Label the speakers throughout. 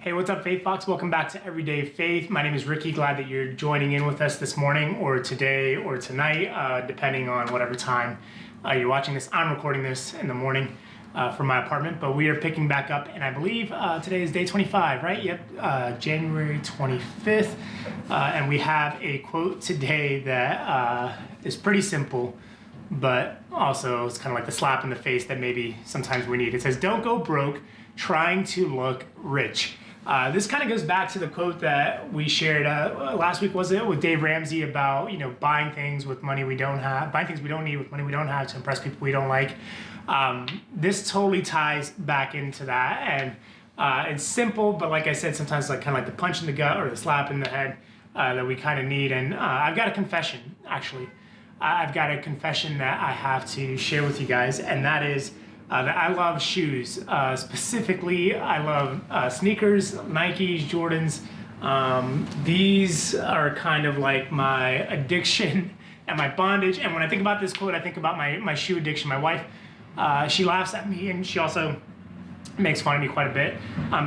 Speaker 1: Hey, what's up, Faith Fox? Welcome back to Everyday Faith. My name is Ricky. Glad that you're joining in with us this morning or today or tonight, depending on whatever time you're watching this. I'm recording this in the morning from my apartment, but we are picking back up, and I believe today is day 25, right? Yep, January 25th. And we have a quote today that is pretty simple, but also it's kind of like the slap in the face that maybe sometimes we need. It says, "Don't go broke trying to look rich." This kind of goes back to the quote that we shared last week, was it, with Dave Ramsey about, buying things with money we don't have, buying things we don't need with money we don't have to impress people we don't like. This totally ties back into that, and it's simple, but like I said, sometimes like kind of like the punch in the gut or the slap in the head that we kind of need. And I've got a confession, actually. I've got a confession that I have to share with you guys, and that is that I love shoes. Specifically, I love sneakers, Nikes, Jordans. These are kind of like my addiction and my bondage. And when I think about this quote, I think about my shoe addiction. My wife, she laughs at me, and she also makes fun of me quite a bit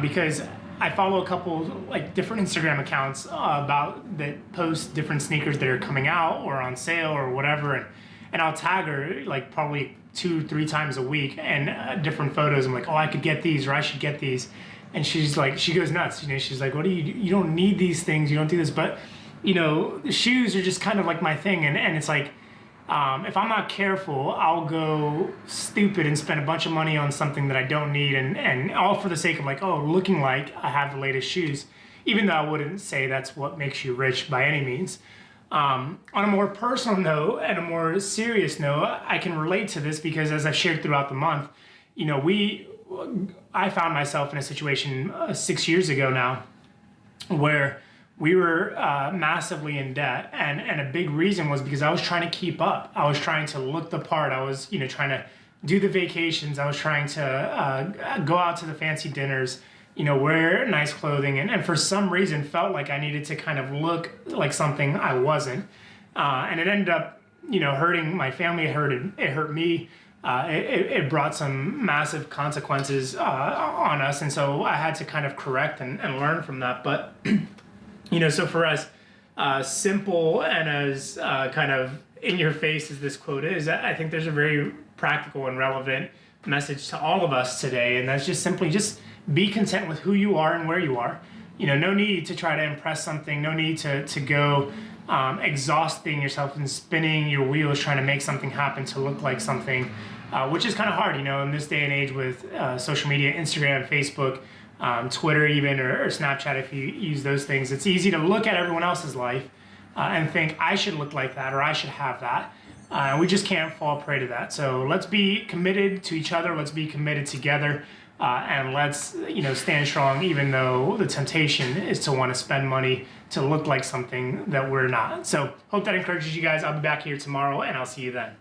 Speaker 1: because I follow a couple like different Instagram accounts that post different sneakers that are coming out or on sale or whatever, and I'll tag her like probably 2-3 times a week and different photos. I'm like, oh, I could get these, or I should get these, and she's like, she goes nuts. She's like, what do you don't need these things, you don't do this. But the shoes are just kind of like my thing, and it's like, if I'm not careful, I'll go stupid and spend a bunch of money on something that I don't need, and all for the sake of like, oh, looking like I have the latest shoes, even though I wouldn't say that's what makes you rich by any means. On a more personal note and a more serious note, I can relate to this because, as I've shared throughout the month, I found myself in a situation 6 years ago now where we were massively in debt, and a big reason was because I was trying to keep up. I was trying to look the part. I was trying to do the vacations. I was trying to go out to the fancy dinners, wear nice clothing, and for some reason felt like I needed to kind of look like something I wasn't. And it ended up, hurting my family. It hurt me. It brought some massive consequences on us. And so I had to kind of correct and learn from that. But, so for as simple and as kind of in your face as this quote is, I think there's a very practical and relevant message to all of us today. And that's just simply just be content with who you are and where you are. No need to try to impress something. No need to go exhausting yourself and spinning your wheels trying to make something happen to look like something, which is kind of hard, in this day and age with social media, Instagram, Facebook, Twitter even, or Snapchat if you use those things. It's easy to look at everyone else's life and think, I should look like that, or I should have that. We just can't fall prey to that. So let's be committed to each other. Let's be committed together. And let's, stand strong, even though the temptation is to want to spend money to look like something that we're not. So hope that encourages you guys. I'll be back here tomorrow, and I'll see you then.